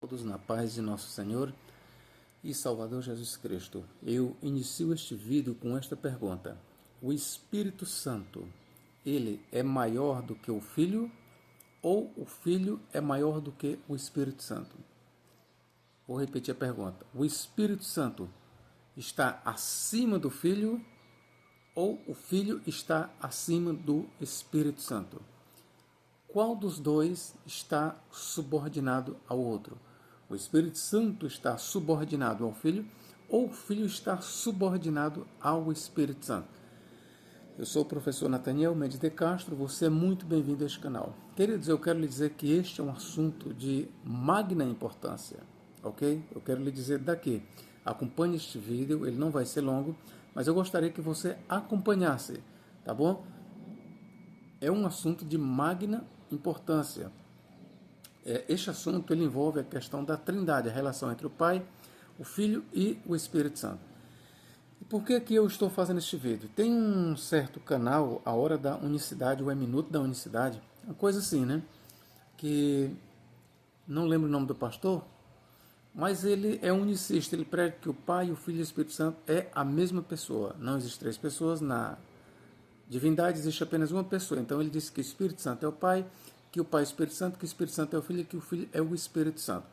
Todos na paz de nosso Senhor e Salvador Jesus Cristo. Eu inicio este vídeo com esta pergunta: o Espírito Santo, ele é maior do que o Filho ou o Filho é maior do que o Espírito Santo? Vou repetir a pergunta: o Espírito Santo está acima do Filho ou o Filho está acima do Espírito Santo? Qual dos dois está subordinado ao outro? O Espírito Santo está subordinado ao Filho ou o Filho está subordinado ao Espírito Santo? Eu sou o professor Nathaniel Mendes de Castro, você é muito bem-vindo a este canal. Queridos, eu quero lhe dizer que este é um assunto de magna importância, ok? Eu quero lhe dizer daqui. Acompanhe este vídeo, ele não vai ser longo, mas eu gostaria que você acompanhasse, tá bom? É um assunto de magna importância. Este assunto ele envolve a questão da Trindade, a relação entre o Pai, o Filho e o Espírito Santo. E por que eu estou fazendo este vídeo? Tem um certo canal, A Hora da Unicidade, ou É Minuto da Unicidade, uma coisa assim, né? Que não lembro o nome do pastor, mas ele é unicista, ele prega que o Pai, o Filho e o Espírito Santo é a mesma pessoa. Não existem três pessoas, na divindade existe apenas uma pessoa. Então ele diz que o Espírito Santo é o Pai, que o Pai é o Espírito Santo, que o Espírito Santo é o Filho e que o Filho é o Espírito Santo.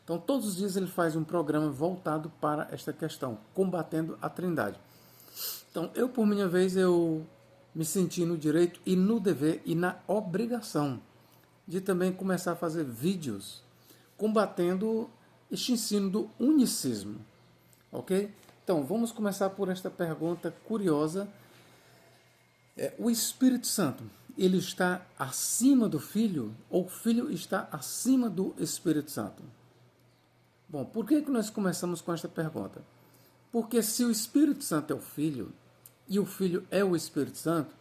Então todos os dias ele faz um programa voltado para esta questão, combatendo a Trindade. Então eu, por minha vez, eu me senti no direito e no dever e na obrigação de também começar a fazer vídeos combatendo este ensino do unicismo, ok? Então vamos começar por esta pergunta curiosa. O Espírito Santo, ele está acima do Filho ou o Filho está acima do Espírito Santo? Bom, por que nós começamos com esta pergunta? Porque se o Espírito Santo é o Filho e o Filho é o Espírito Santo,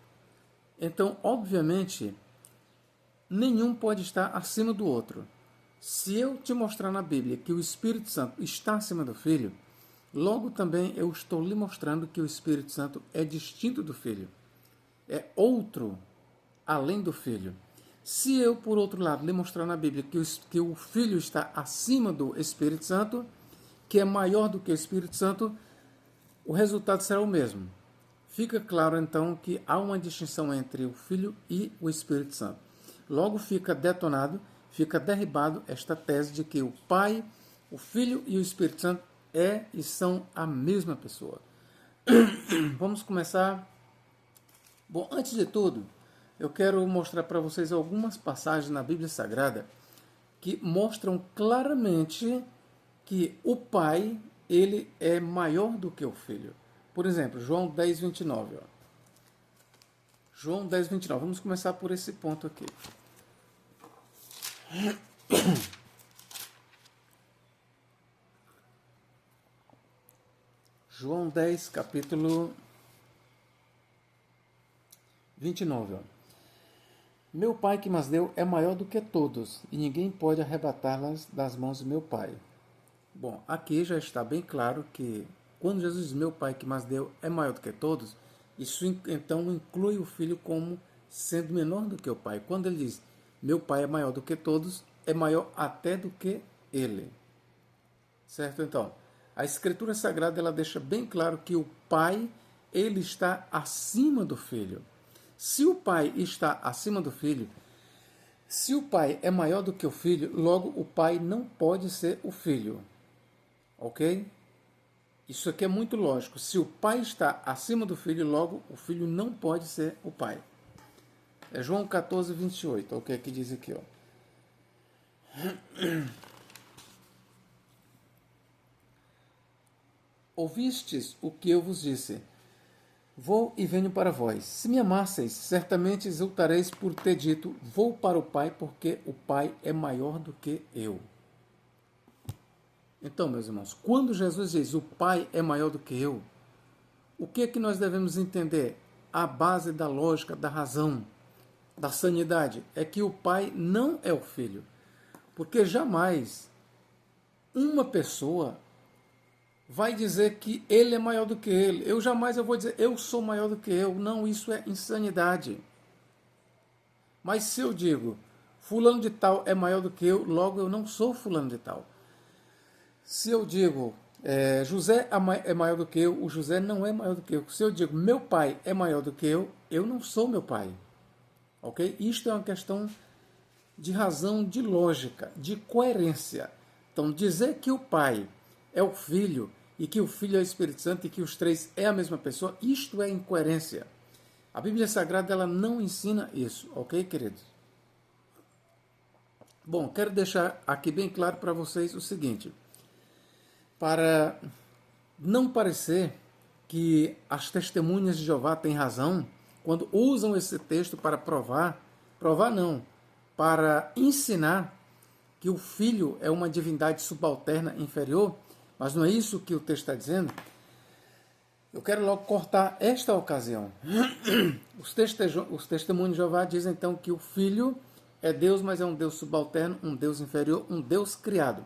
então, obviamente, nenhum pode estar acima do outro. Se eu te mostrar na Bíblia que o Espírito Santo está acima do Filho, logo também eu estou lhe mostrando que o Espírito Santo é distinto do Filho. É outro além do Filho. Se eu, por outro lado, lhe mostrar na Bíblia que o Filho está acima do Espírito Santo, que é maior do que o Espírito Santo, o resultado será o mesmo. Fica claro, então, que há uma distinção entre o Filho e o Espírito Santo. Logo fica detonado, fica derribado esta tese de que o Pai, o Filho e o Espírito Santo é e são a mesma pessoa. Vamos começar. Bom, antes de tudo, eu quero mostrar para vocês algumas passagens na Bíblia Sagrada que mostram claramente que o Pai, ele é maior do que o Filho. Por exemplo, João 10, 29. Ó. João 10, 29. Vamos começar por esse ponto aqui. João 10, capítulo 29. Ó. Meu Pai que mas deu é maior do que todos, e ninguém pode arrebatá-las das mãos do meu Pai. Bom, aqui já está bem claro que quando Jesus diz meu Pai que mas deu é maior do que todos, isso então inclui o Filho como sendo menor do que o Pai. Quando ele diz meu Pai é maior do que todos, é maior até do que ele. Certo? Então, a Escritura Sagrada ela deixa bem claro que o Pai ele está acima do Filho. Se o Pai está acima do Filho, se o Pai é maior do que o Filho, logo o Pai não pode ser o Filho. Ok? Isso aqui é muito lógico. Se o Pai está acima do Filho, logo o Filho não pode ser o Pai. É João 14, 28. O que é que diz aqui? Ó. Ouvistes o que eu vos disse? Vou e venho para vós. Se me amasseis, certamente exultareis por ter dito, vou para o Pai, porque o Pai é maior do que eu. Então, meus irmãos, quando Jesus diz, o Pai é maior do que eu, o que é que nós devemos entender? A base da lógica, da razão, da sanidade, é que o Pai não é o Filho. Porque jamais uma pessoa vai dizer que ele é maior do que ele. Eu jamais vou dizer, eu sou maior do que eu. Não, isso é insanidade. Mas se eu digo, fulano de tal é maior do que eu, logo eu não sou fulano de tal. Se eu digo José é maior do que eu, o José não é maior do que eu. Se eu digo meu pai é maior do que eu não sou meu pai. Ok? Isto é uma questão de razão, de lógica, de coerência. Então, dizer que o pai é o filho e que o filho é o Espírito Santo e que os três é a mesma pessoa, isto é incoerência. A Bíblia Sagrada ela não ensina isso, ok, queridos? Bom, quero deixar aqui bem claro para vocês o seguinte, para não parecer que as testemunhas de Jeová têm razão quando usam esse texto para provar não, para ensinar que o Filho é uma divindade subalterna inferior, mas não é isso que o texto está dizendo. Eu quero logo cortar esta ocasião. Os testemunhos de Jeová dizem então que o Filho é Deus, mas é um Deus subalterno, um Deus inferior, um Deus criado.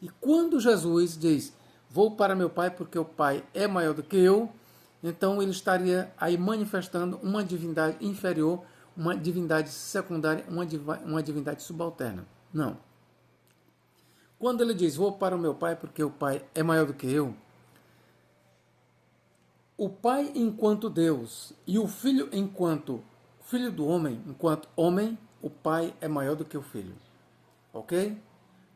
E quando Jesus diz, vou para meu Pai porque o Pai é maior do que eu, então ele estaria aí manifestando uma divindade inferior, uma divindade secundária, uma divindade subalterna. Não. Quando ele diz, vou para o meu Pai porque o Pai é maior do que eu, o Pai enquanto Deus e o Filho enquanto Filho do homem, enquanto homem, o Pai é maior do que o Filho. Ok?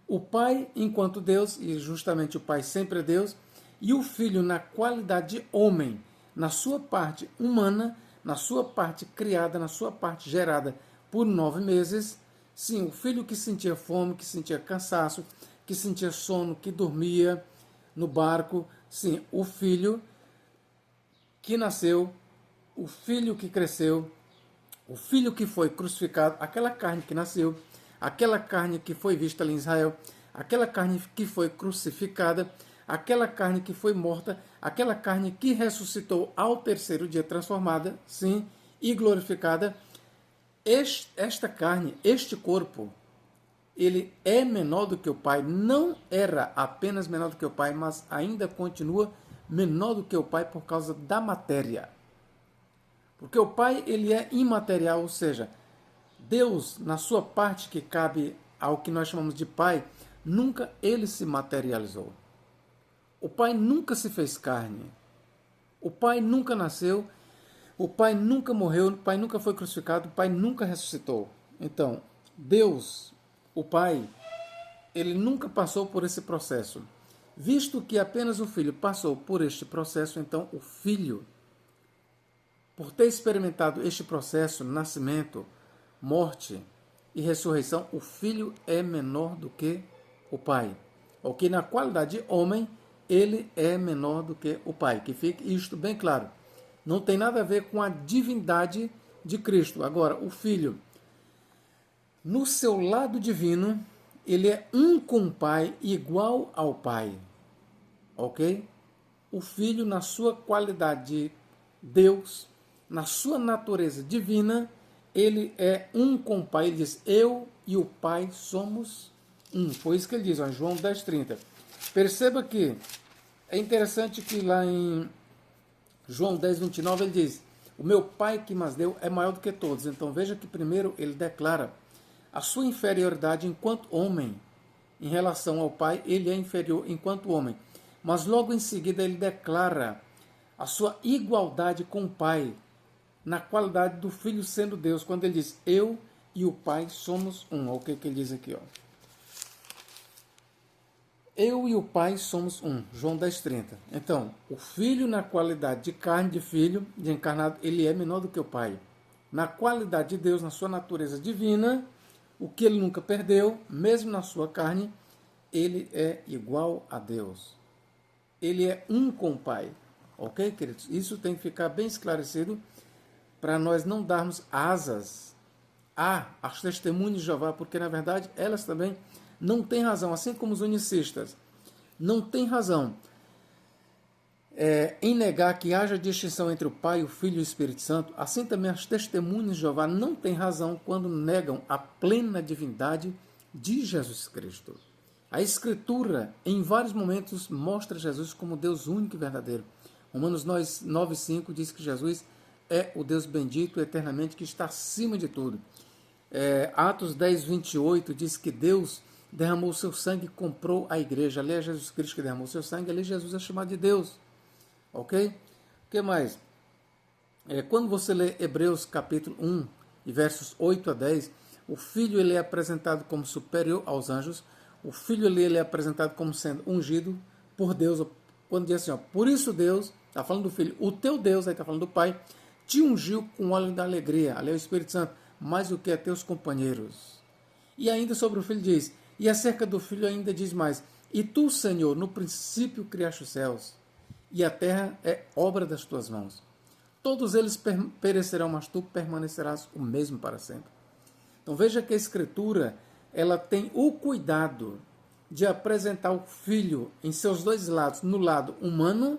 O Pai enquanto Deus, e justamente o Pai sempre é Deus, e o Filho na qualidade de homem, na sua parte humana, na sua parte criada, na sua parte gerada por 9 meses. Sim, o Filho que sentia fome, que sentia cansaço, que sentia sono, que dormia no barco. Sim, o Filho que nasceu, o Filho que cresceu, o Filho que foi crucificado, aquela carne que nasceu, aquela carne que foi vista ali em Israel, aquela carne que foi crucificada, aquela carne que foi morta, aquela carne que ressuscitou ao 3º dia transformada, sim, e glorificada. Esta carne, este corpo, ele é menor do que o Pai, não era apenas menor do que o Pai, mas ainda continua menor do que o Pai por causa da matéria. Porque o Pai, ele é imaterial, ou seja, Deus, na sua parte que cabe ao que nós chamamos de Pai, nunca ele se materializou. O Pai nunca se fez carne. O Pai nunca nasceu. O Pai nunca morreu. O Pai nunca foi crucificado. O Pai nunca ressuscitou. Então, Deus, o Pai, ele nunca passou por esse processo. Visto que apenas o Filho passou por este processo, então o Filho, por ter experimentado este processo, nascimento, morte e ressurreição, o Filho é menor do que o Pai. Ok? Na qualidade de homem, ele é menor do que o Pai. Que fique isto bem claro. Não tem nada a ver com a divindade de Cristo. Agora, o Filho, no seu lado divino, ele é um com o Pai, igual ao Pai. Ok? O Filho, na sua qualidade de Deus, na sua natureza divina, ele é um com o Pai. Ele diz, eu e o Pai somos um. Foi isso que ele diz, ó, em João 10,30. Perceba que é interessante que lá em João 10,29 ele diz, o meu Pai que mas deu é maior do que todos. Então veja que primeiro ele declara a sua inferioridade enquanto homem. Em relação ao Pai, ele é inferior enquanto homem. Mas logo em seguida ele declara a sua igualdade com o Pai, na qualidade do Filho sendo Deus, quando ele diz, eu e o Pai somos um. Olha o que ele diz aqui, ó. Eu e o Pai somos um. João 10,30. Então, o Filho na qualidade de carne de filho, de encarnado, ele é menor do que o Pai. Na qualidade de Deus, na sua natureza divina, o que ele nunca perdeu, mesmo na sua carne, ele é igual a Deus. Ele é um com o Pai. Ok, queridos? Isso tem que ficar bem esclarecido para nós não darmos asas às testemunhas de Jeová, porque na verdade elas também não têm razão, assim como os unicistas não têm razão em negar que haja distinção entre o Pai, o Filho e o Espírito Santo, assim também as testemunhas de Jeová não têm razão quando negam a plena divindade de Jesus Cristo. A Escritura, em vários momentos, mostra Jesus como Deus único e verdadeiro. Romanos 9,5 diz que Jesus é o Deus bendito eternamente, que está acima de tudo. Atos 10, 28 diz que Deus derramou o seu sangue e comprou a igreja. Ali é Jesus Cristo que derramou o seu sangue, ali Jesus é chamado de Deus. Ok? O que mais? Quando você lê Hebreus capítulo 1, e versos 8 a 10, o Filho ele é apresentado como superior aos anjos, o Filho ele é apresentado como sendo ungido por Deus. Quando diz assim, ó, por isso Deus, está falando do Filho, o teu Deus, aí está falando do Pai, te ungiu com óleo da alegria, ali é o Espírito Santo, mais do que a teus companheiros. E ainda sobre o Filho diz, e acerca do Filho ainda diz mais, e tu, Senhor, no princípio criaste os céus, e a terra é obra das tuas mãos. Todos eles perecerão, mas tu permanecerás o mesmo para sempre. Então veja que a Escritura ela tem o cuidado de apresentar o Filho em seus dois lados. No lado humano,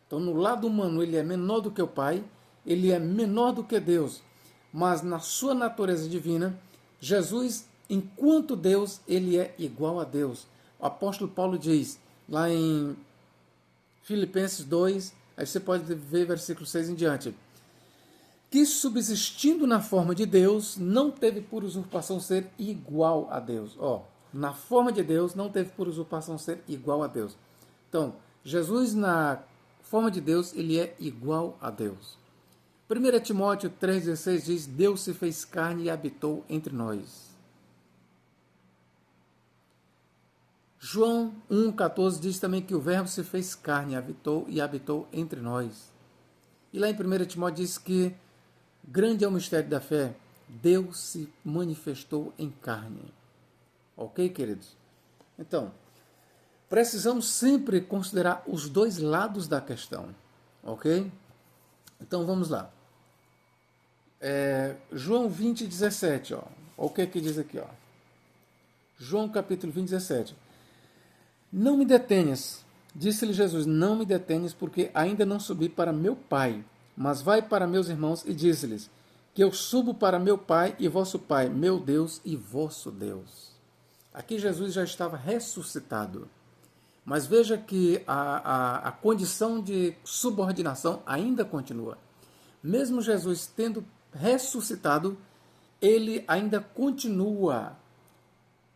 então no lado humano ele é menor do que o Pai, ele é menor do que Deus, mas na sua natureza divina, Jesus, enquanto Deus, ele é igual a Deus. O apóstolo Paulo diz, lá em Filipenses 2, aí você pode ver versículo 6 em diante, que subsistindo na forma de Deus, não teve por usurpação ser igual a Deus. Na forma de Deus, não teve por usurpação ser igual a Deus. Então, Jesus na forma de Deus, ele é igual a Deus. 1 Timóteo 3,16 diz, Deus se fez carne e habitou entre nós. João 1,14 diz também que o Verbo se fez carne e habitou entre nós. E lá em 1 Timóteo diz que grande é o mistério da fé, Deus se manifestou em carne. Ok, queridos? Então, precisamos sempre considerar os dois lados da questão. Ok? Então, vamos lá. João 20, 17. O que diz aqui? João capítulo 20, 17. Não me detenhas, disse-lhe Jesus, não me detenhas, porque ainda não subi para meu Pai, mas vai para meus irmãos e diz-lhes que eu subo para meu Pai e vosso Pai, meu Deus e vosso Deus. Aqui Jesus já estava ressuscitado, mas veja que a condição de subordinação ainda continua. Mesmo Jesus tendo ressuscitado, ele ainda continua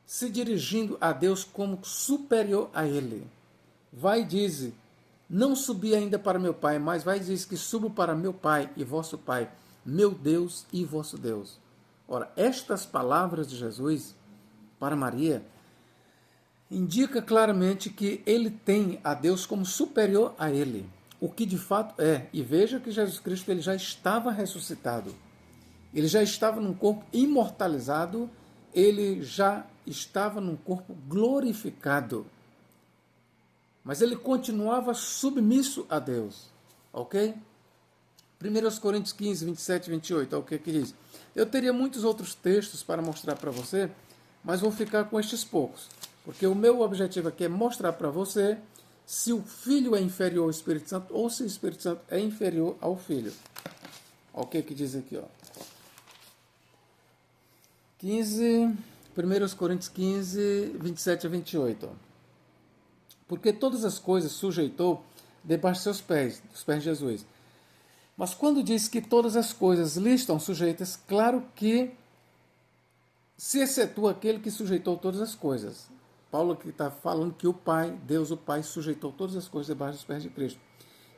se dirigindo a Deus como superior a ele. Vai e diz, não subi ainda para meu Pai, mas vai e diz que subo para meu Pai e vosso Pai, meu Deus e vosso Deus. Ora, estas palavras de Jesus para Maria indica claramente que ele tem a Deus como superior a ele, o que de fato é. E veja que Jesus Cristo ele já estava ressuscitado, ele já estava num corpo imortalizado, ele já estava num corpo glorificado, mas ele continuava submisso a Deus, ok? 1 Coríntios 15, 27 e 28, o que diz? Eu teria muitos outros textos para mostrar para você, mas vou ficar com estes poucos, porque o meu objetivo aqui é mostrar para você se o Filho é inferior ao Espírito Santo ou se o Espírito Santo é inferior ao Filho. O que diz aqui? 1 Coríntios 15, 27 a 28. Porque todas as coisas sujeitou debaixo de seus pés, dos pés de Jesus. Mas quando diz que todas as coisas lhe estão sujeitas, claro que se excetua aquele que sujeitou todas as coisas. Paulo aqui está falando que o Pai, Deus o Pai, sujeitou todas as coisas debaixo dos pés de Cristo.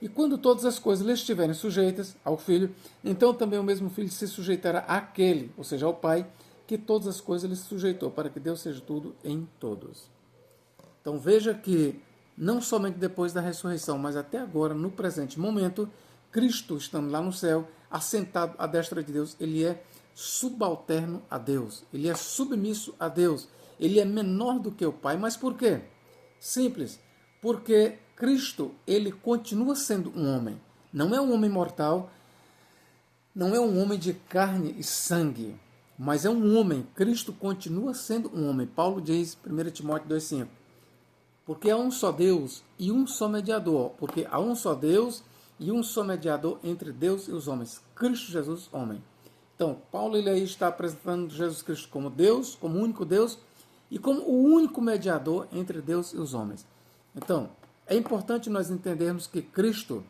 E quando todas as coisas lhe estiverem sujeitas ao Filho, então também o mesmo Filho se sujeitará àquele, ou seja, ao Pai, que todas as coisas lhe sujeitou, para que Deus seja tudo em todos. Então veja que, não somente depois da ressurreição, mas até agora, no presente momento, Cristo, estando lá no céu, assentado à destra de Deus, ele é subalterno a Deus, ele é submisso a Deus, ele é menor do que o Pai. Mas por quê? Simples, porque Cristo, ele continua sendo um homem, não é um homem mortal, não é um homem de carne e sangue, mas é um homem. Cristo continua sendo um homem. Paulo diz, 1 Timóteo 2,5, porque há um só Deus e um só mediador, porque há um só Deus e um só mediador entre Deus e os homens, Cristo Jesus, homem. Então, Paulo ele aí está apresentando Jesus Cristo como Deus, como único Deus, e como o único mediador entre Deus e os homens. Então, é importante nós entendermos que Cristo,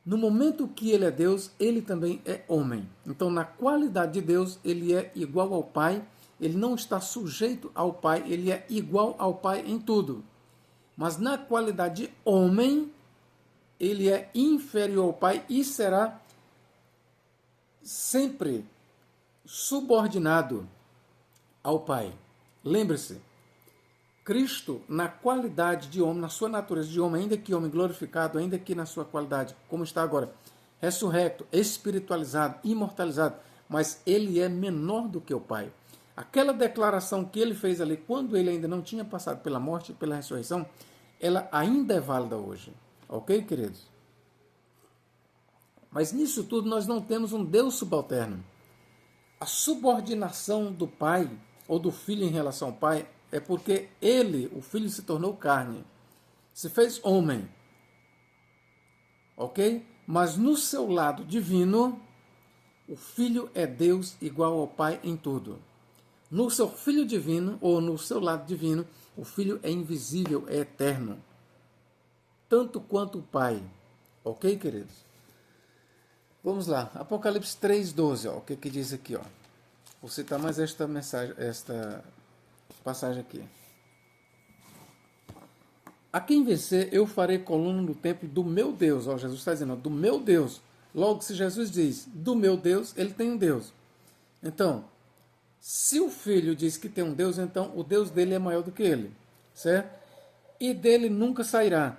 No momento que ele é Deus, ele também é homem. Então, na qualidade de Deus, ele é igual ao Pai, ele não está sujeito ao Pai, ele é igual ao Pai em tudo. Mas na qualidade de homem, ele é inferior ao Pai e será sempre subordinado ao Pai. Lembre-se, Cristo, na qualidade de homem, na sua natureza de homem, ainda que homem glorificado, ainda que na sua qualidade, como está agora, ressurrecto, espiritualizado, imortalizado, mas ele é menor do que o Pai. Aquela declaração que ele fez ali, quando ele ainda não tinha passado pela morte e pela ressurreição, ela ainda é válida hoje. Ok, queridos? Mas nisso tudo nós não temos um Deus subalterno. A subordinação do Pai, ou do Filho em relação ao Pai, é porque ele, o Filho, se tornou carne, se fez homem, ok? Mas no seu lado divino, o Filho é Deus igual ao Pai em tudo. No seu Filho divino, ou no seu lado divino, o Filho é invisível, é eterno, tanto quanto o Pai, ok, queridos? Vamos lá, Apocalipse 3,12, o que diz aqui, ó. Vou citar mais esta mensagem, esta passagem aqui. A quem vencer, eu farei coluna no templo do meu Deus. Ó, Jesus está dizendo, do meu Deus. Logo, se Jesus diz do meu Deus, ele tem um Deus. Então, se o Filho diz que tem um Deus, então o Deus dele é maior do que ele, certo? E dele nunca sairá.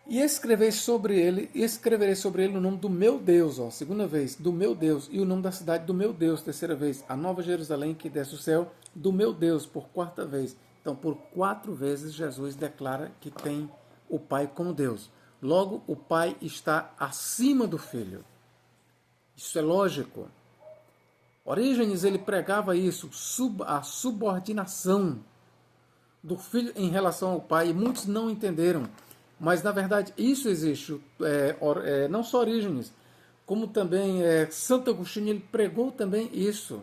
E escreverei sobre ele o nome do meu Deus, ó, segunda vez, do meu Deus, e o nome da cidade do meu Deus, terceira vez, a Nova Jerusalém que desce do céu, do meu Deus, por quarta vez. Então, por 4 vezes, Jesus declara que tem o Pai como Deus. Logo, o Pai está acima do Filho. Isso é lógico. Orígenes, ele pregava isso, a subordinação do Filho em relação ao Pai, e muitos não entenderam. Mas, na verdade, isso existe. Não só Orígenes, como também Santo Agostinho, ele pregou também isso.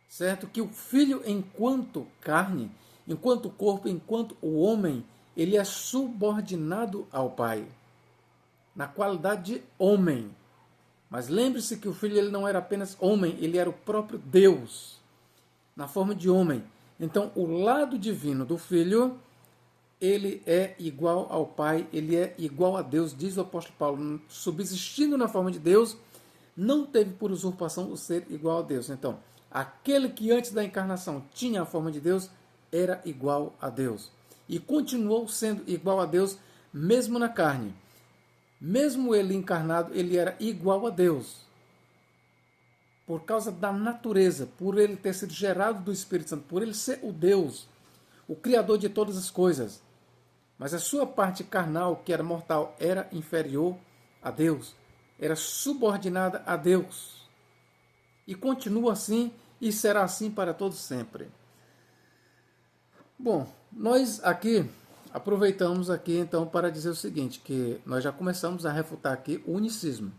Certo? Que o Filho, enquanto carne, enquanto corpo, enquanto o homem, ele é subordinado ao Pai, na qualidade de homem. Mas lembre-se que o Filho ele não era apenas homem, ele era o próprio Deus, na forma de homem. Então, o lado divino do Filho, ele é igual ao Pai, ele é igual a Deus, diz o apóstolo Paulo, subsistindo na forma de Deus, não teve por usurpação o ser igual a Deus. Então, aquele que antes da encarnação tinha a forma de Deus, era igual a Deus. E continuou sendo igual a Deus, mesmo na carne. Mesmo ele encarnado, ele era igual a Deus. Por causa da natureza, por ele ter sido gerado do Espírito Santo, por ele ser o Deus, o Criador de todas as coisas. Mas a sua parte carnal, que era mortal, era inferior a Deus, era subordinada a Deus. E continua assim, e será assim para todos sempre. Bom, nós aqui aproveitamos aqui então para dizer o seguinte, que nós já começamos a refutar aqui o unicismo.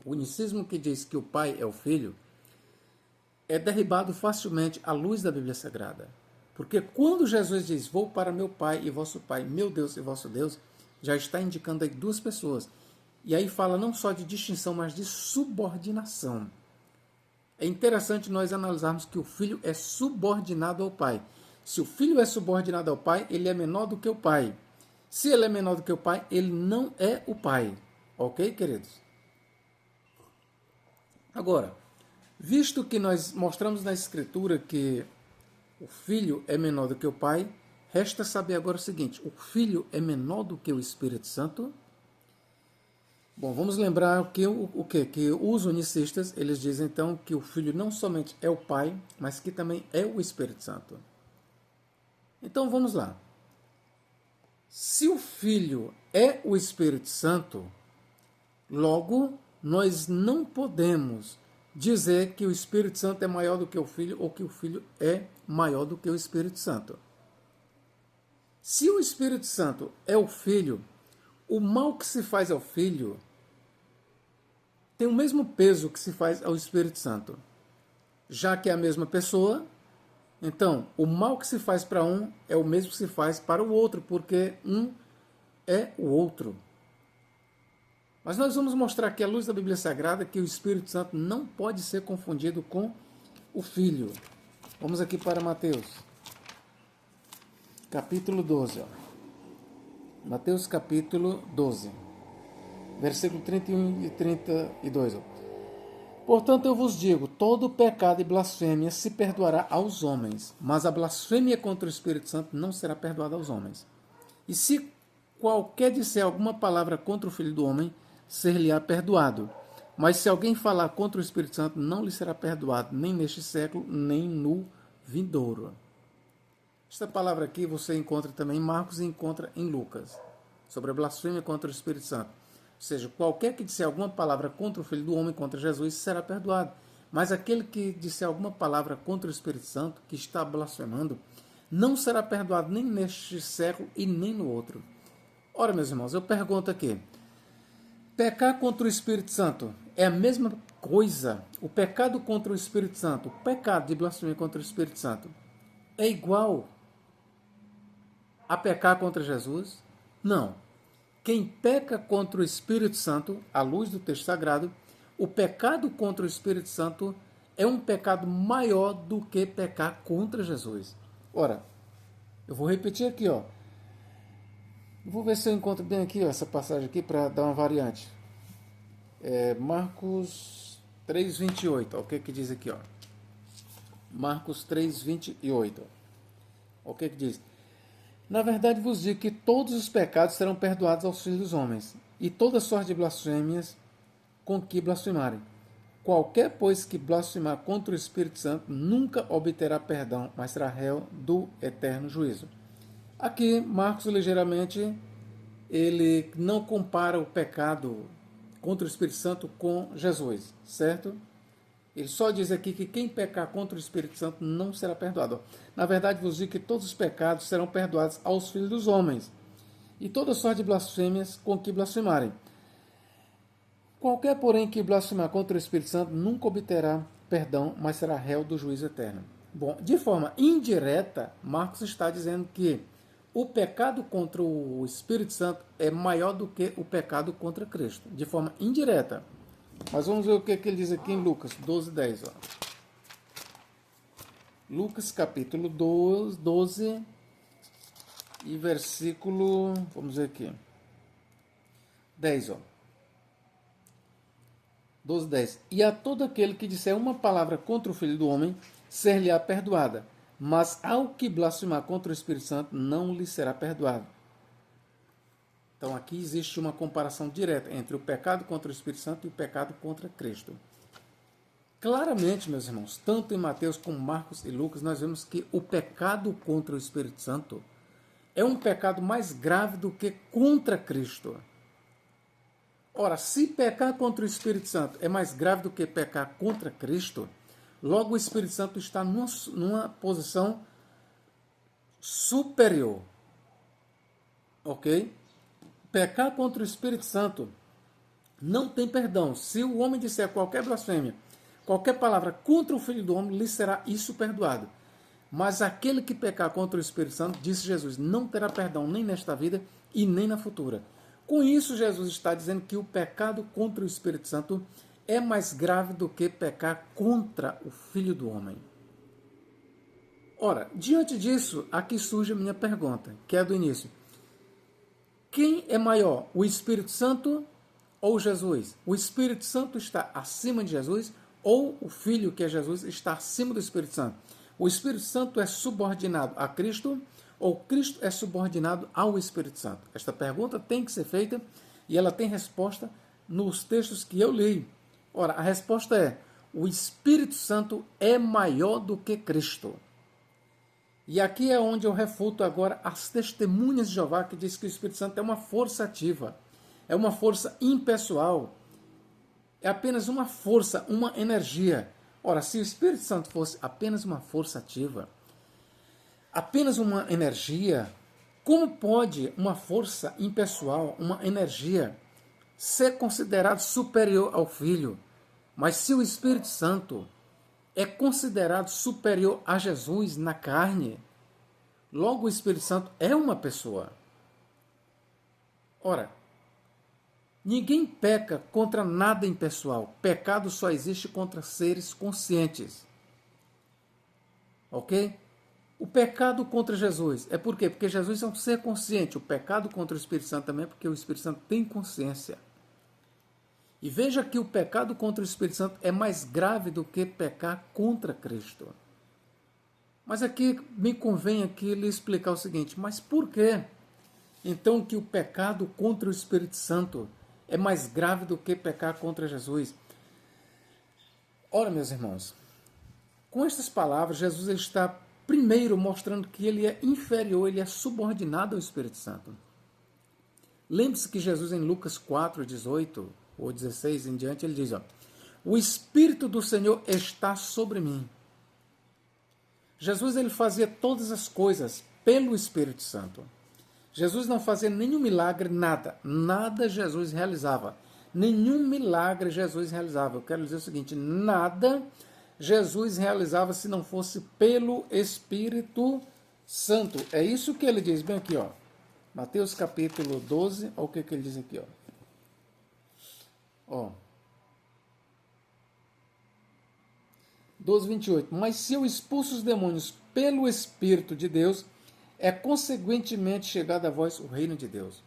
O unicismo que diz que o Pai é o Filho é derribado facilmente à luz da Bíblia Sagrada. Porque quando Jesus diz, vou para meu Pai e vosso Pai, meu Deus e vosso Deus, já está indicando aí 2 pessoas. E aí fala não só de distinção, mas de subordinação. É interessante nós analisarmos que o Filho é subordinado ao Pai. Se o Filho é subordinado ao Pai, ele é menor do que o Pai. Se ele é menor do que o Pai, ele não é o Pai. Ok, queridos? Agora, visto que nós mostramos na Escritura que o Filho é menor do que o Pai, resta saber agora o seguinte, o Filho é menor do que o Espírito Santo? Bom, vamos lembrar que os unicistas, eles dizem então que o Filho não somente é o Pai, mas que também é o Espírito Santo. Então vamos lá. Se o Filho é o Espírito Santo, logo nós não podemos dizer que o Espírito Santo é maior do que o Filho ou que o Filho é maior do que o Espírito Santo. Se o Espírito Santo é o Filho, o mal que se faz ao Filho tem o mesmo peso que se faz ao Espírito Santo. Já que é a mesma pessoa, então o mal que se faz para um é o mesmo que se faz para o outro, porque um é o outro. Mas nós vamos mostrar aqui à luz da Bíblia Sagrada que o Espírito Santo não pode ser confundido com o Filho. Vamos aqui para Mateus, capítulo 12. Ó. Mateus capítulo 12, versículo 31 e 32. Ó. Portanto, eu vos digo, todo pecado e blasfêmia se perdoará aos homens, mas a blasfêmia contra o Espírito Santo não será perdoada aos homens. E se qualquer disser alguma palavra contra o Filho do Homem, ser-lhe-á perdoado. Mas se alguém falar contra o Espírito Santo, não lhe será perdoado, nem neste século, nem no vindouro. Esta palavra aqui você encontra também em Marcos e encontra em Lucas, sobre a blasfêmia contra o Espírito Santo. Ou seja, qualquer que disser alguma palavra contra o Filho do Homem, contra Jesus, será perdoado. Mas aquele que disser alguma palavra contra o Espírito Santo, que está blasfemando, não será perdoado nem neste século e nem no outro. Ora, meus irmãos, eu pergunto aqui, pecar contra o Espírito Santo é a mesma coisa? O pecado contra o Espírito Santo, o pecado de blasfêmia contra o Espírito Santo, é igual a pecar contra Jesus? Não. Quem peca contra o Espírito Santo, à luz do texto sagrado, o pecado contra o Espírito Santo é um pecado maior do que pecar contra Jesus. Ora, eu vou repetir aqui, ó. Vou ver se eu encontro bem aqui, ó, essa passagem aqui para dar uma variante. Marcos 3:28. Ó, o que diz aqui, ó? Marcos 3:28. O que diz? Na verdade vos digo que todos os pecados serão perdoados aos filhos dos homens, e toda sorte de blasfêmias com que blasfemarem. Qualquer, pois, que blasfemar contra o Espírito Santo nunca obterá perdão, mas será réu do eterno juízo. Aqui, Marcos, ligeiramente, ele não compara o pecado contra o Espírito Santo com Jesus, certo? Ele só diz aqui que quem pecar contra o Espírito Santo não será perdoado. Na verdade, vos digo que todos os pecados serão perdoados aos filhos dos homens, e toda sorte de blasfêmias com que blasfemarem. Qualquer, porém, que blasfemar contra o Espírito Santo nunca obterá perdão, mas será réu do juízo eterno. Bom, de forma indireta, Marcos está dizendo que o pecado contra o Espírito Santo é maior do que o pecado contra Cristo. De forma indireta. Mas vamos ver o que ele diz aqui em Lucas 12:10. Lucas capítulo 12 e versículo, vamos ver aqui, 10. 12:10. E a todo aquele que disser uma palavra contra o Filho do Homem, ser-lhe-á perdoada. Mas ao que blasfemar contra o Espírito Santo, não lhe será perdoado. Então aqui existe uma comparação direta entre o pecado contra o Espírito Santo e o pecado contra Cristo. Claramente, meus irmãos, tanto em Mateus como Marcos e Lucas, nós vemos que o pecado contra o Espírito Santo é um pecado mais grave do que contra Cristo. Ora, se pecar contra o Espírito Santo é mais grave do que pecar contra Cristo, logo o Espírito Santo está numa posição superior. Ok? Pecar contra o Espírito Santo não tem perdão. Se o homem disser qualquer blasfêmia, qualquer palavra contra o Filho do Homem, lhe será isso perdoado. Mas aquele que pecar contra o Espírito Santo, disse Jesus, não terá perdão nem nesta vida e nem na futura. Com isso, Jesus está dizendo que o pecado contra o Espírito Santo é mais grave do que pecar contra o Filho do Homem. Ora, diante disso, aqui surge a minha pergunta, que é do início. Quem é maior, o Espírito Santo ou Jesus? O Espírito Santo está acima de Jesus ou o Filho, que é Jesus, está acima do Espírito Santo? O Espírito Santo é subordinado a Cristo ou Cristo é subordinado ao Espírito Santo? Esta pergunta tem que ser feita e ela tem resposta nos textos que eu li. Ora, a resposta é: o Espírito Santo é maior do que Cristo. E aqui é onde eu refuto agora as testemunhas de Jeová que diz que o Espírito Santo é uma força ativa, é uma força impessoal, é apenas uma força, uma energia. Ora, se o Espírito Santo fosse apenas uma força ativa, apenas uma energia, como pode uma força impessoal, uma energia, ser considerado superior ao Filho? Mas se o Espírito Santo é considerado superior a Jesus na carne, logo o Espírito Santo é uma pessoa. Ora, Ninguém peca contra nada impessoal. Pecado só existe contra seres conscientes. Ok? O pecado contra Jesus é por quê? Porque Jesus é um ser consciente. O pecado contra o Espírito Santo também é porque o Espírito Santo tem consciência. E veja que o pecado contra o Espírito Santo é mais grave do que pecar contra Cristo. Mas aqui me convém aqui lhe explicar o seguinte, mas por que então que o pecado contra o Espírito Santo é mais grave do que pecar contra Jesus? Ora, meus irmãos, com estas palavras, Jesus ele está primeiro mostrando que ele é inferior, ele é subordinado ao Espírito Santo. Lembre-se que Jesus em Lucas 4, 18 ou 16 em diante, ele diz, ó, o Espírito do Senhor está sobre mim. Jesus ele fazia todas as coisas pelo Espírito Santo. Jesus não fazia nenhum milagre, nada Jesus realizava. Nenhum milagre Jesus realizava. Eu quero dizer o seguinte, nada Jesus realizava se não fosse pelo Espírito Santo. É isso que ele diz bem aqui, ó. Mateus capítulo 12, olha o que ele diz aqui, ó. 12, 28. Mas se eu expulso os demônios pelo Espírito de Deus, é consequentemente chegado a vós o reino de Deus.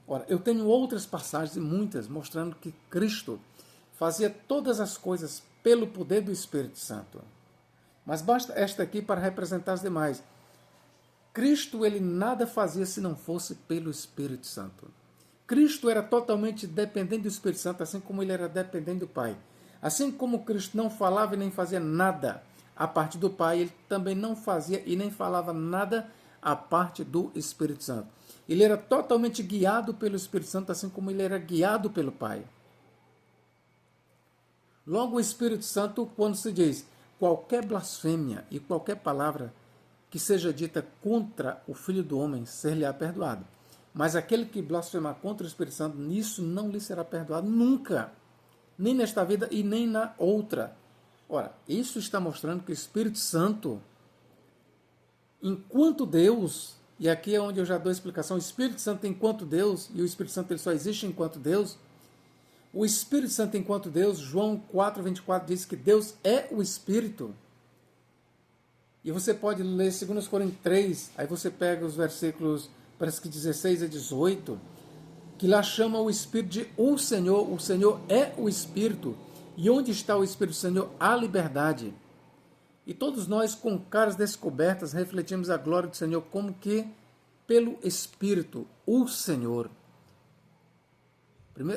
Ora, eu tenho outras passagens, e muitas, mostrando que Cristo fazia todas as coisas pelo poder do Espírito Santo. Mas basta esta aqui para representar as demais. Cristo, ele nada fazia se não fosse pelo Espírito Santo. Cristo era totalmente dependente do Espírito Santo, assim como ele era dependente do Pai. Assim como Cristo não falava e nem fazia nada a parte do Pai, ele também não fazia e nem falava nada a parte do Espírito Santo. Ele era totalmente guiado pelo Espírito Santo, assim como ele era guiado pelo Pai. Logo, o Espírito Santo, quando se diz qualquer blasfêmia e qualquer palavra que seja dita contra o Filho do Homem, ser-lhe-á perdoado. Mas aquele que blasfemar contra o Espírito Santo, nisso não lhe será perdoado nunca. Nem nesta vida e nem na outra. Ora, isso está mostrando que o Espírito Santo, enquanto Deus, e aqui é onde eu já dou a explicação, o Espírito Santo enquanto Deus, e o Espírito Santo ele só existe enquanto Deus, o Espírito Santo enquanto Deus, João 4, 24 diz que Deus é o Espírito. E você pode ler 2 Coríntios 3, aí você pega os versículos, parece que 16 a 18, que lá chama o Espírito de o Senhor é o Espírito, e onde está o Espírito do Senhor, há liberdade. E todos nós, com caras descobertas, refletimos a glória do Senhor como que pelo Espírito, o Senhor.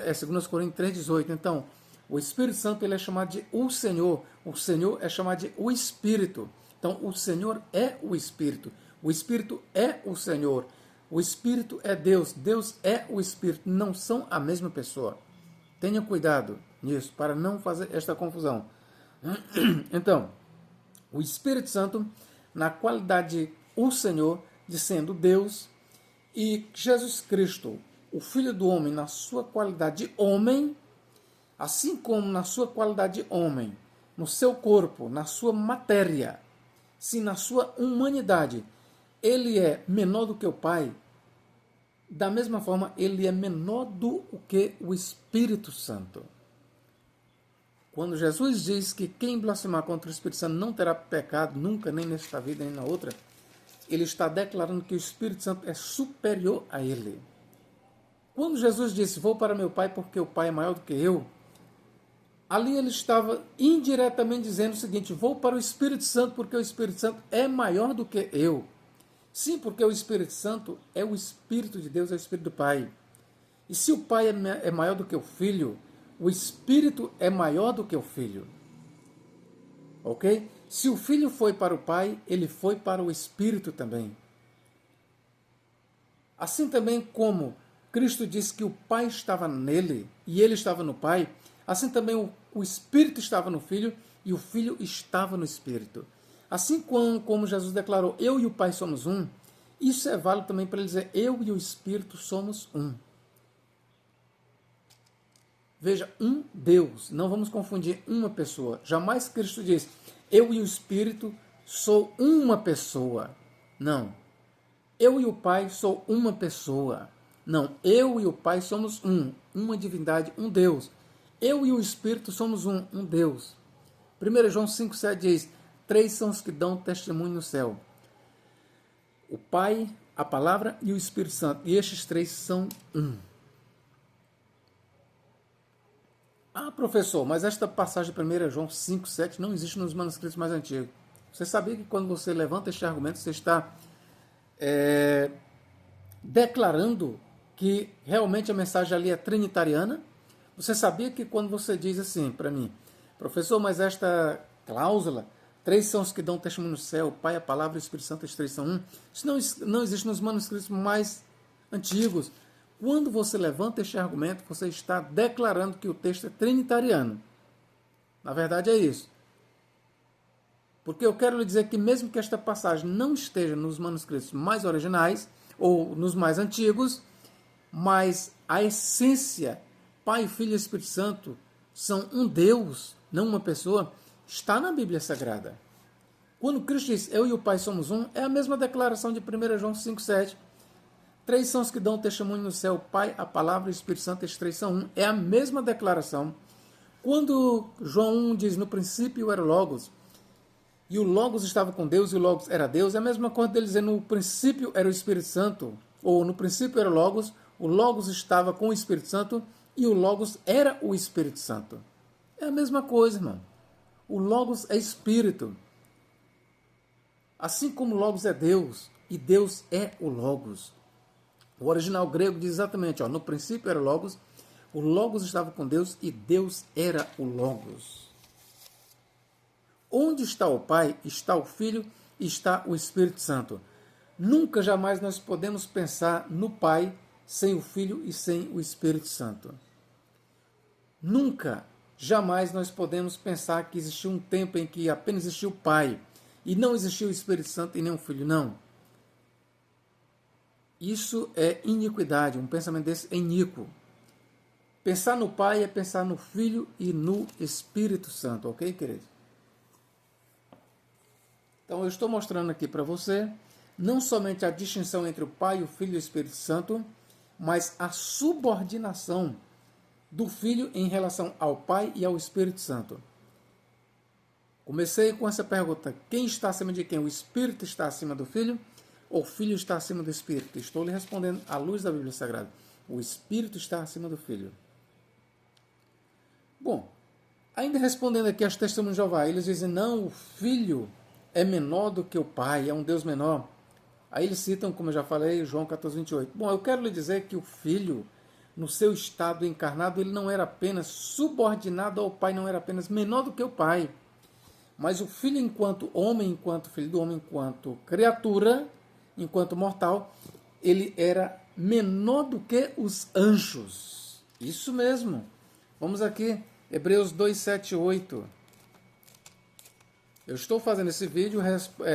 É 2 Coríntios 3, 18. Então, o Espírito Santo ele é chamado de o Senhor é chamado de o Espírito. Então, o Senhor é o Espírito é o Senhor. O Espírito é Deus, Deus é o Espírito, não são a mesma pessoa. Tenha cuidado nisso, para não fazer esta confusão. Então, o Espírito Santo, na qualidade de o Senhor, de sendo Deus, e Jesus Cristo, o Filho do Homem, na sua qualidade de homem, assim como na sua qualidade de homem, no seu corpo, na sua matéria, sim, na sua humanidade, ele é menor do que o Pai, da mesma forma, ele é menor do que o Espírito Santo. Quando Jesus diz que quem blasfemar contra o Espírito Santo não terá pecado nunca, nem nesta vida, nem na outra, ele está declarando que o Espírito Santo é superior a ele. Quando Jesus disse, vou para meu Pai porque o Pai é maior do que eu, ali ele estava indiretamente dizendo o seguinte, vou para o Espírito Santo porque o Espírito Santo é maior do que eu. Sim, porque o Espírito Santo é o Espírito de Deus, é o Espírito do Pai. E se o Pai é maior do que o Filho, o Espírito é maior do que o Filho. Ok? Se o Filho foi para o Pai, ele foi para o Espírito também. Assim também como Cristo disse que o Pai estava nele e ele estava no Pai, assim também o Espírito estava no Filho e o Filho estava no Espírito. Assim como Jesus declarou, eu e o Pai somos um, isso é válido também para ele dizer, eu e o Espírito somos um. Veja, um Deus, não vamos confundir uma pessoa. Jamais Cristo diz, eu e o Espírito sou uma pessoa. Não. Eu e o Pai sou uma pessoa. Não, eu e o Pai somos um, uma divindade, um Deus. Eu e o Espírito somos um Deus. 1 João 5,7 diz, 3 são os que dão testemunho no céu. O Pai, a Palavra e o Espírito Santo. E estes 3 são um. Ah, professor, mas esta passagem de 1 João 5,7 não existe nos manuscritos mais antigos. Você sabia que quando você levanta este argumento, você está declarando que realmente a mensagem ali é trinitariana? Você sabia que quando você diz assim para mim, professor, mas esta cláusula, 3 são os que dão testemunho no céu, o Pai, a Palavra e o Espírito Santo, os 3 são um, isso não existe nos manuscritos mais antigos. Quando você levanta este argumento, você está declarando que o texto é trinitariano. Na verdade é isso. Porque eu quero lhe dizer que mesmo que esta passagem não esteja nos manuscritos mais originais, ou nos mais antigos, mas a essência, Pai, Filho e Espírito Santo, são um Deus, não uma pessoa, está na Bíblia Sagrada. Quando Cristo diz, eu e o Pai somos um, é a mesma declaração de 1 João 5,7. 3 são os que dão testemunho no céu, o Pai, a Palavra e o Espírito Santo, estes 3 são um. É a mesma declaração. Quando João 1 diz, no princípio era o Logos, e o Logos estava com Deus e o Logos era Deus, é a mesma coisa dele dizer, no princípio era o Espírito Santo, ou no princípio era o Logos estava com o Espírito Santo, e o Logos era o Espírito Santo. É a mesma coisa, irmão. O Logos é Espírito. Assim como o Logos é Deus, e Deus é o Logos. O original grego diz exatamente, no princípio era o Logos estava com Deus e Deus era o Logos. Onde está o Pai, está o Filho e está o Espírito Santo. Nunca, jamais nós podemos pensar no Pai sem o Filho e sem o Espírito Santo. Nunca, jamais nós podemos pensar que existiu um tempo em que apenas existiu o Pai e não existiu o Espírito Santo e nem o Filho, não. Isso é iniquidade, um pensamento desse é iníquo. Pensar no Pai é pensar no Filho e no Espírito Santo, ok, querido? Então eu estou mostrando aqui para você, não somente a distinção entre o Pai, o Filho e o Espírito Santo, mas a subordinação do Filho em relação ao Pai e ao Espírito Santo. Comecei com essa pergunta, quem está acima de quem? O Espírito está acima do Filho? Ou o Filho está acima do Espírito? Estou lhe respondendo à luz da Bíblia Sagrada. O Espírito está acima do Filho. Bom, ainda respondendo aqui aos testemunhos de Jeová, eles dizem, não, o Filho é menor do que o Pai, é um Deus menor. Aí eles citam, como eu já falei, João 14:28. Bom, eu quero lhe dizer que o Filho, no seu estado encarnado, ele não era apenas subordinado ao Pai, não era apenas menor do que o Pai. Mas o Filho, enquanto homem, enquanto filho do homem, enquanto criatura, enquanto mortal, ele era menor do que os anjos. Isso mesmo. Vamos aqui, Hebreus 2:7-8. Eu estou fazendo esse vídeo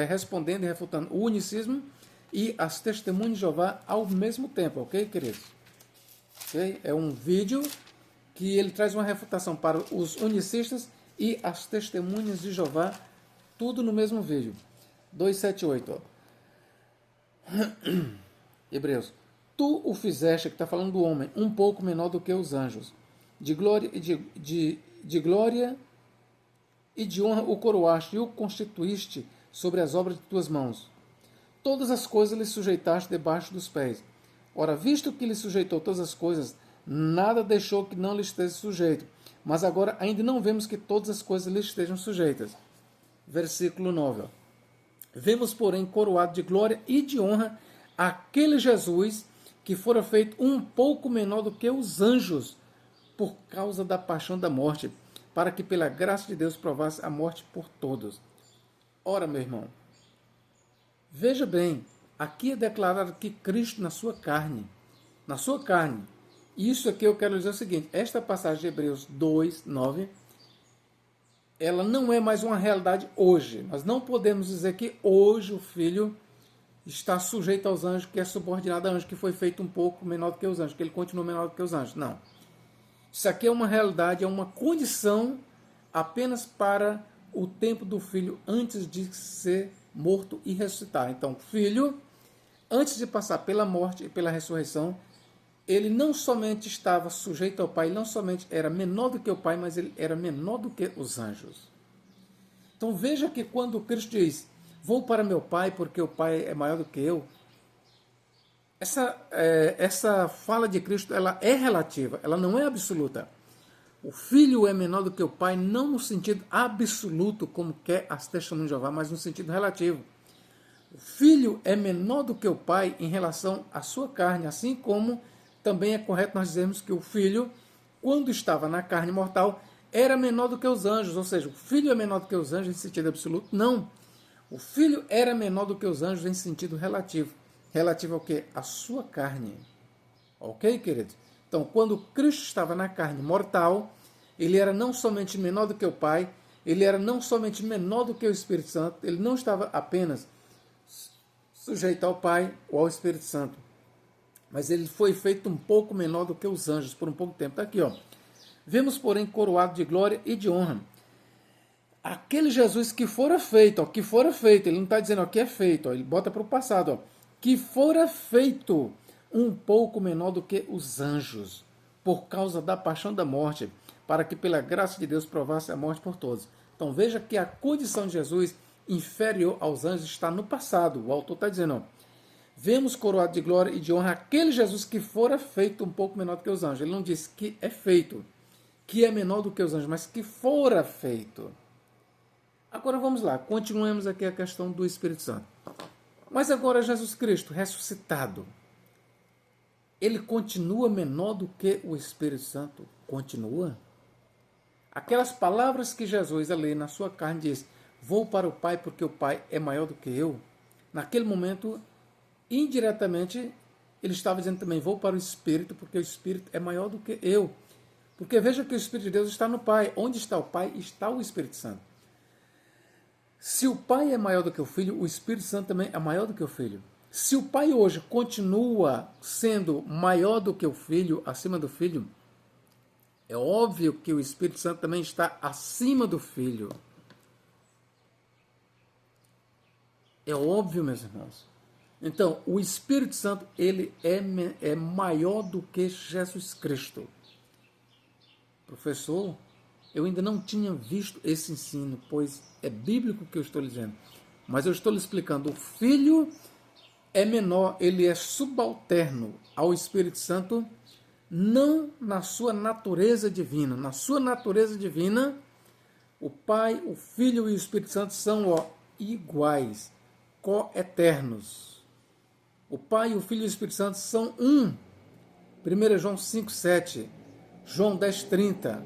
respondendo e refutando o unicismo e as testemunhas de Jeová ao mesmo tempo, ok, queridos? Okay? É um vídeo que ele traz uma refutação para os unicistas e as testemunhas de Jeová, tudo no mesmo vídeo. 2:7-8. Hebreus. Tu o fizeste, que está falando do homem, um pouco menor do que os anjos. De glória e de honra o coroaste e o constituíste sobre as obras de tuas mãos. Todas as coisas lhe sujeitaste debaixo dos pés. Ora, visto que lhe sujeitou todas as coisas, nada deixou que não lhe esteja sujeito. Mas agora ainda não vemos que todas as coisas lhe estejam sujeitas. Versículo 9. Vemos, porém, coroado de glória e de honra aquele Jesus que fora feito um pouco menor do que os anjos por causa da paixão da morte, para que pela graça de Deus provasse a morte por todos. Ora, meu irmão, veja bem, aqui é declarado que Cristo na sua carne, isso aqui eu quero dizer o seguinte, esta passagem de Hebreus 2:9, ela não é mais uma realidade hoje. Nós não podemos dizer que hoje o Filho está sujeito aos anjos, que é subordinado a anjos, que foi feito um pouco menor do que os anjos, que ele continua menor do que os anjos. Não. Isso aqui é uma realidade, é uma condição apenas para o tempo do Filho antes de ser morto e ressuscitar. Então, o Filho, antes de passar pela morte e pela ressurreição, ele não somente estava sujeito ao Pai, não somente era menor do que o Pai, mas ele era menor do que os anjos. Então veja que quando Cristo diz, vou para meu Pai porque o Pai é maior do que eu, essa fala de Cristo ela é relativa, ela não é absoluta. O Filho é menor do que o Pai, não no sentido absoluto, como quer as Testemunhas de Jeová, mas no sentido relativo. O Filho é menor do que o Pai em relação à sua carne, assim como também é correto nós dizermos que o Filho, quando estava na carne mortal, era menor do que os anjos, ou seja, o Filho é menor do que os anjos em sentido absoluto? Não. O Filho era menor do que os anjos em sentido relativo. Relativo ao quê? À sua carne. Ok, queridos? Então, quando Cristo estava na carne mortal, ele era não somente menor do que o Pai, ele era não somente menor do que o Espírito Santo, ele não estava apenas sujeito ao Pai ou ao Espírito Santo, mas ele foi feito um pouco menor do que os anjos por um pouco tempo. Está aqui, ó. Vemos, porém, coroado de glória e de honra. Aquele Jesus que fora feito, ó, que fora feito, ele não está dizendo ó, que é feito, ó, ele bota para o passado, ó, que fora feito um pouco menor do que os anjos, por causa da paixão da morte, para que pela graça de Deus provasse a morte por todos. Então veja que a condição de Jesus inferior aos anjos está no passado. O autor está dizendo, ó, vemos coroado de glória e de honra aquele Jesus que fora feito um pouco menor do que os anjos. Ele não disse que é feito, que é menor do que os anjos, mas que fora feito. Agora vamos lá, continuemos aqui a questão do Espírito Santo. Mas agora Jesus Cristo, ressuscitado, ele continua menor do que o Espírito Santo? Continua? Aquelas palavras que Jesus ali na sua carne diz, vou para o Pai porque o Pai é maior do que eu. Naquele momento, indiretamente, ele estava dizendo também, vou para o Espírito porque o Espírito é maior do que eu. Porque veja que o Espírito de Deus está no Pai. Onde está o Pai, está o Espírito Santo. Se o Pai é maior do que o Filho, o Espírito Santo também é maior do que o Filho. Se o Pai hoje continua sendo maior do que o Filho, acima do Filho, é óbvio que o Espírito Santo também está acima do Filho. É óbvio, meus irmãos. Então, o Espírito Santo, ele é maior do que Jesus Cristo. Professor, eu ainda não tinha visto esse ensino, pois é bíblico que eu estou lhe dizendo. Mas eu estou lhe explicando. O Filho é menor, ele é subalterno ao Espírito Santo, não na sua natureza divina. Na sua natureza divina, o Pai, o Filho e o Espírito Santo são iguais, coeternos. O Pai, o Filho e o Espírito Santo são um. 1 João 5,7, João 10,30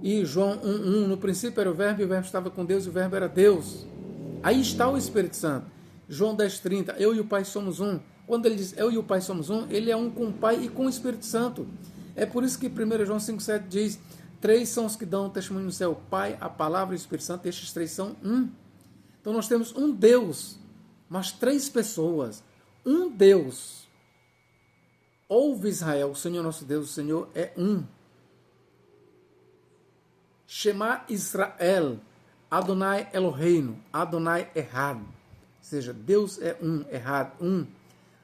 e João 1,1. No princípio era o Verbo, e o Verbo estava com Deus, e o Verbo era Deus. Aí está o Espírito Santo. João 10,30, eu e o Pai somos um. Quando ele diz eu e o Pai somos um, ele é um com o Pai e com o Espírito Santo. É por isso que 1 João 5,7 diz, 3 são os que dão testemunho no céu, o Pai, a Palavra e o Espírito Santo, estes 3 são um. Então nós temos um Deus, mas 3 pessoas, um Deus. Ouve Israel, o Senhor nosso Deus, o Senhor é um. Shema Israel, Adonai Eloheinu, Adonai Echad. Ou seja, Deus é um, Echad, um.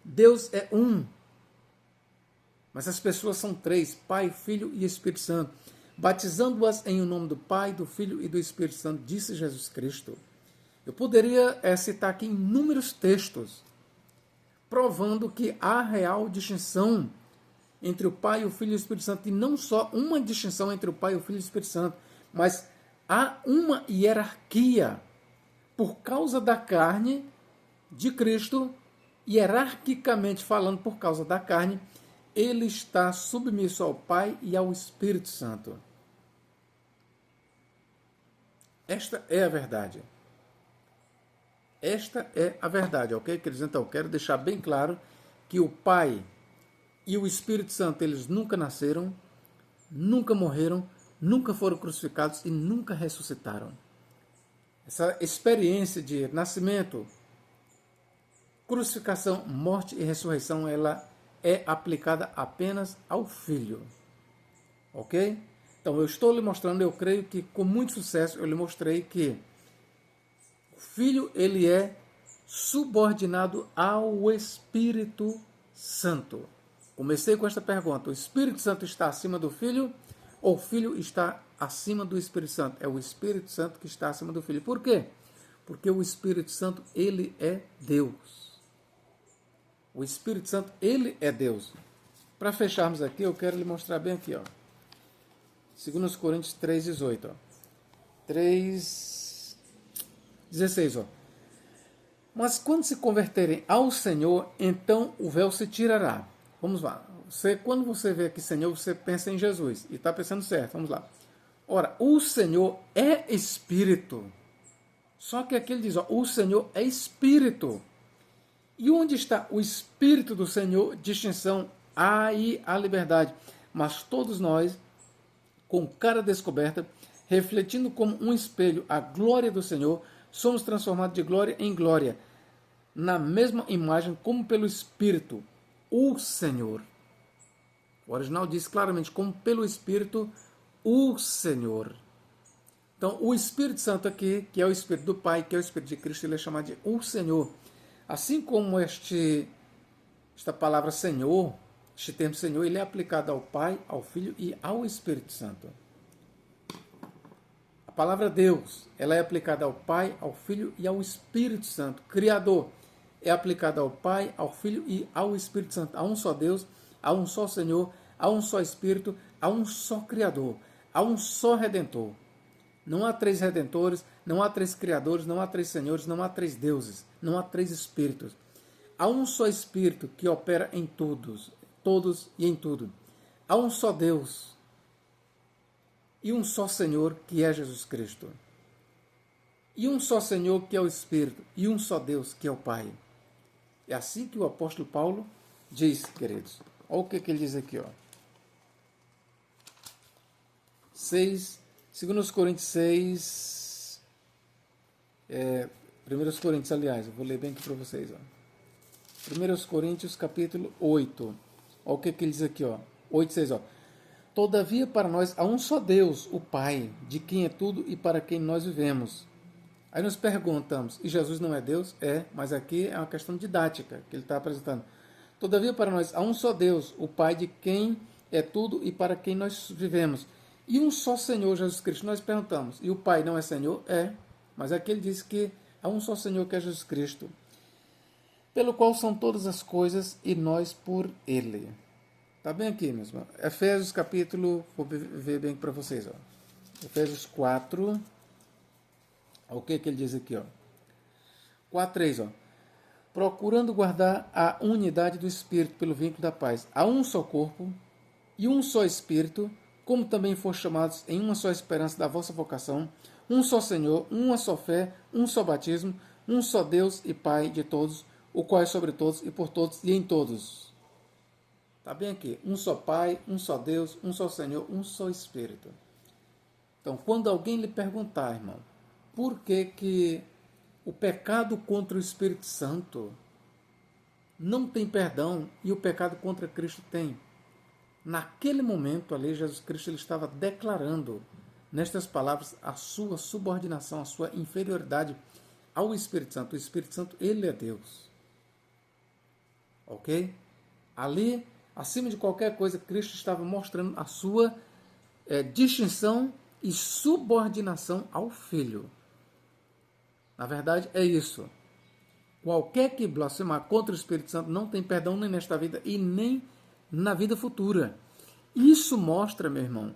Deus é um. Mas as pessoas são 3, Pai, Filho e Espírito Santo. Batizando-as em o nome do Pai, do Filho e do Espírito Santo, disse Jesus Cristo. Eu poderia citar aqui inúmeros textos provando que há real distinção entre o Pai, o Filho e o Espírito Santo. E não só uma distinção entre o Pai, o Filho e o Espírito Santo, mas há uma hierarquia. Por causa da carne de Cristo, hierarquicamente falando, por causa da carne, ele está submisso ao Pai e ao Espírito Santo. Esta é a verdade. Esta é a verdade, ok, queridos? Então, quero deixar bem claro que o Pai e o Espírito Santo, eles nunca nasceram, nunca morreram, nunca foram crucificados e nunca ressuscitaram. Essa experiência de nascimento, crucificação, morte e ressurreição, ela é aplicada apenas ao Filho. Ok? Então, eu estou lhe mostrando, eu creio que com muito sucesso, eu lhe mostrei que o Filho, ele é subordinado ao Espírito Santo. Comecei com esta pergunta: o Espírito Santo está acima do Filho ou o Filho está acima do Espírito Santo? É o Espírito Santo que está acima do Filho. Por quê? Porque o Espírito Santo, ele é Deus. O Espírito Santo, ele é Deus. Para fecharmos aqui, eu quero lhe mostrar bem aqui, ó. 2 Coríntios 3,18, ó. 3,16, ó. Mas quando se converterem ao Senhor, então o véu se tirará. Vamos lá. Quando você vê aqui Senhor, você pensa em Jesus. E está pensando certo. Vamos lá. Ora, o Senhor é Espírito. Só que aqui ele diz, ó, o Senhor é Espírito. E onde está o Espírito do Senhor? Distinção. Aí a liberdade. Mas todos nós, com cara descoberta, refletindo como um espelho a glória do Senhor, somos transformados de glória em glória, na mesma imagem como pelo Espírito, o Senhor. O original diz claramente, como pelo Espírito, o Senhor. Então, o Espírito Santo aqui, que é o Espírito do Pai, que é o Espírito de Cristo, ele é chamado de o Senhor. Assim como esta palavra Senhor, este termo Senhor, ele é aplicado ao Pai, ao Filho e ao Espírito Santo. A palavra Deus, ela é aplicada ao Pai, ao Filho e ao Espírito Santo. Criador é aplicada ao Pai, ao Filho e ao Espírito Santo. Há um só Deus, há um só Senhor, há um só Espírito, há um só Criador, há um só Redentor. Não há três Redentores, não há três Criadores, não há três Senhores, não há três deuses, não há três Espíritos. Há um só Espírito que opera em todos e em tudo. Há um só Deus e um só Senhor, que é Jesus Cristo. E um só Senhor, que é o Espírito, e um só Deus, que é o Pai. É assim que o apóstolo Paulo diz, queridos. Olha o que ele diz aqui, ó. 2 Coríntios 6, 1 Coríntios, aliás, eu vou ler bem aqui para vocês, ó. 1 Coríntios, capítulo 8. Olha o que ele diz aqui, ó. 8, 6, ó. Todavia, para nós há um só Deus, o Pai, de quem é tudo e para quem nós vivemos. Aí nós perguntamos, e Jesus não é Deus? É, mas aqui é uma questão didática que ele está apresentando. Todavia, para nós há um só Deus, o Pai, de quem é tudo e para quem nós vivemos. E um só Senhor, Jesus Cristo. Nós perguntamos, e o Pai não é Senhor? É, mas aqui ele diz que há um só Senhor, que é Jesus Cristo, pelo qual são todas as coisas e nós por Ele. Está bem aqui, meus irmãos. Efésios capítulo, vou ver bem para vocês, ó. Efésios 4, olha o que ele diz aqui, ó. 4, 3, ó. Procurando guardar a unidade do Espírito pelo vínculo da paz. Há um só corpo e um só Espírito, como também foram chamados em uma só esperança da vossa vocação, um só Senhor, uma só fé, um só batismo, um só Deus e Pai de todos, o qual é sobre todos e por todos e em todos. Está bem aqui. Um só Pai, um só Deus, um só Senhor, um só Espírito. Então, quando alguém lhe perguntar, irmão, por que o pecado contra o Espírito Santo não tem perdão e o pecado contra Cristo tem? Naquele momento ali, Jesus Cristo ele estava declarando, nestas palavras, a sua subordinação, a sua inferioridade ao Espírito Santo. O Espírito Santo, ele é Deus. Ok? Ali, acima de qualquer coisa, Cristo estava mostrando a sua distinção e subordinação ao Filho. Na verdade, é isso. Qualquer que blasfemar contra o Espírito Santo não tem perdão nem nesta vida e nem na vida futura. Isso mostra, meu irmão,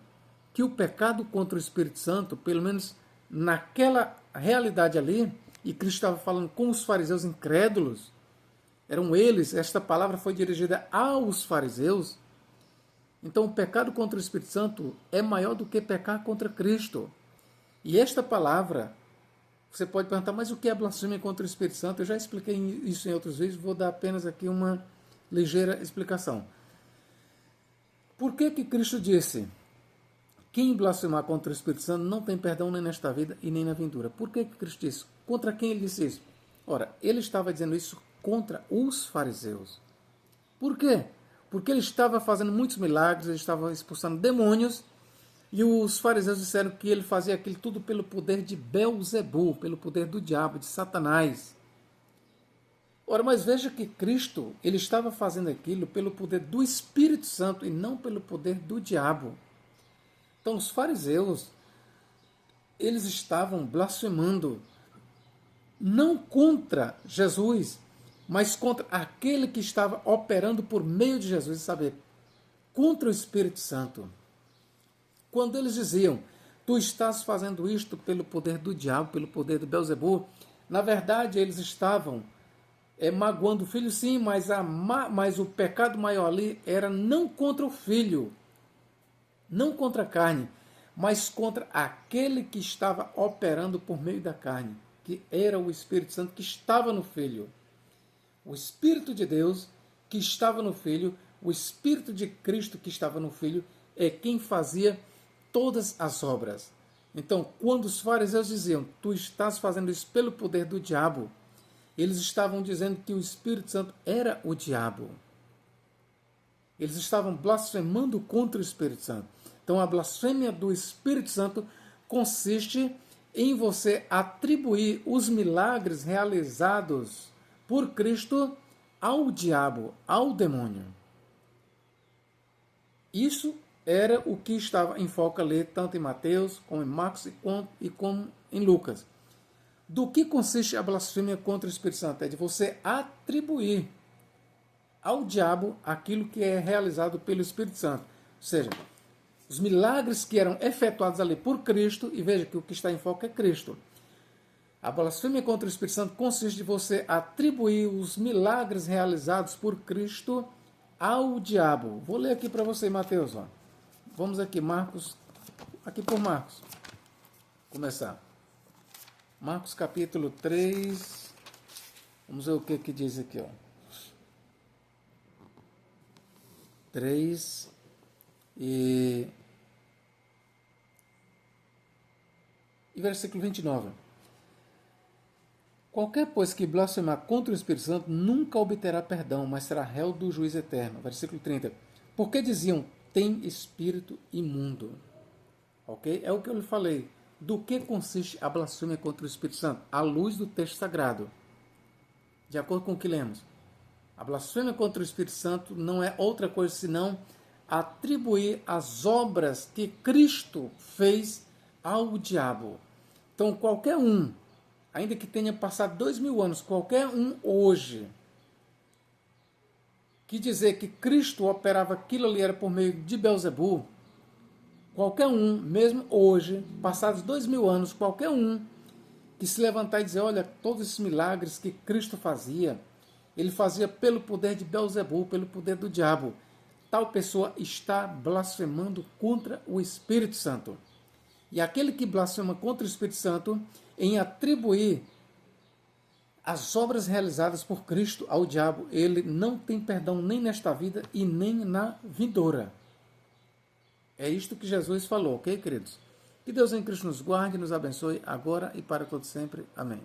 que o pecado contra o Espírito Santo, pelo menos naquela realidade ali, e Cristo estava falando com os fariseus incrédulos, eram eles, esta palavra foi dirigida aos fariseus. Então o pecado contra o Espírito Santo é maior do que pecar contra Cristo. E esta palavra, você pode perguntar, mas o que é blasfêmia contra o Espírito Santo? Eu já expliquei isso em outros vídeos, vou dar apenas aqui uma ligeira explicação. Por que Cristo disse, quem blasfemar contra o Espírito Santo não tem perdão nem nesta vida e nem na vindoura? Por que Cristo disse? Contra quem ele disse isso? Ora, ele estava dizendo isso contra os fariseus. Por quê? Porque ele estava fazendo muitos milagres, ele estava expulsando demônios, e os fariseus disseram que ele fazia aquilo tudo pelo poder de Belzebu, pelo poder do diabo, de Satanás. Ora, mas veja que Cristo, ele estava fazendo aquilo pelo poder do Espírito Santo e não pelo poder do diabo. Então, os fariseus, eles estavam blasfemando não contra Jesus, mas contra aquele que estava operando por meio de Jesus, sabe? Contra o Espírito Santo. Quando eles diziam, tu estás fazendo isto pelo poder do diabo, pelo poder do Belzebu, na verdade eles estavam magoando o filho, sim, mas o pecado maior ali era não contra o filho, não contra a carne, mas contra aquele que estava operando por meio da carne, que era o Espírito Santo que estava no filho. O Espírito de Deus que estava no filho, o Espírito de Cristo que estava no filho, é quem fazia todas as obras. Então, quando os fariseus diziam, tu estás fazendo isso pelo poder do diabo, eles estavam dizendo que o Espírito Santo era o diabo. Eles estavam blasfemando contra o Espírito Santo. Então, a blasfêmia do Espírito Santo consiste em você atribuir os milagres realizados por Cristo ao diabo, ao demônio. Isso era o que estava em foco ali, tanto em Mateus, como em Marcos e como em Lucas. Do que consiste a blasfêmia contra o Espírito Santo? É de você atribuir ao diabo aquilo que é realizado pelo Espírito Santo. Ou seja, os milagres que eram efetuados ali por Cristo, e veja que o que está em foco é Cristo. A blasfêmia contra o Espírito Santo consiste de você atribuir os milagres realizados por Cristo ao diabo. Vou ler aqui para você, Mateus. Ó. Vamos aqui, Marcos. Aqui por Marcos. Começar. Marcos capítulo 3. Vamos ver o que diz aqui. Ó. 3 e versículo 29. Qualquer, pois, que blasfemar contra o Espírito Santo nunca obterá perdão, mas será réu do juízo eterno. Versículo 30. Porque diziam, tem espírito imundo. Ok? É o que eu lhe falei. Do que consiste a blasfêmia contra o Espírito Santo? À luz do texto sagrado. De acordo com o que lemos. A blasfêmia contra o Espírito Santo não é outra coisa senão atribuir as obras que Cristo fez ao diabo. Então, qualquer um, ainda que tenha passado 2000 anos, qualquer um hoje, que dizer que Cristo operava aquilo ali era por meio de Belzebu, qualquer um, mesmo hoje, passados 2000 anos, qualquer um que se levantar e dizer, olha, todos esses milagres que Cristo fazia, ele fazia pelo poder de Belzebu, pelo poder do diabo. Tal pessoa está blasfemando contra o Espírito Santo. E aquele que blasfema contra o Espírito Santo, em atribuir as obras realizadas por Cristo ao diabo, ele não tem perdão nem nesta vida e nem na vindoura. É isto que Jesus falou, ok, queridos? Que Deus em Cristo nos guarde e nos abençoe agora e para todo sempre. Amém.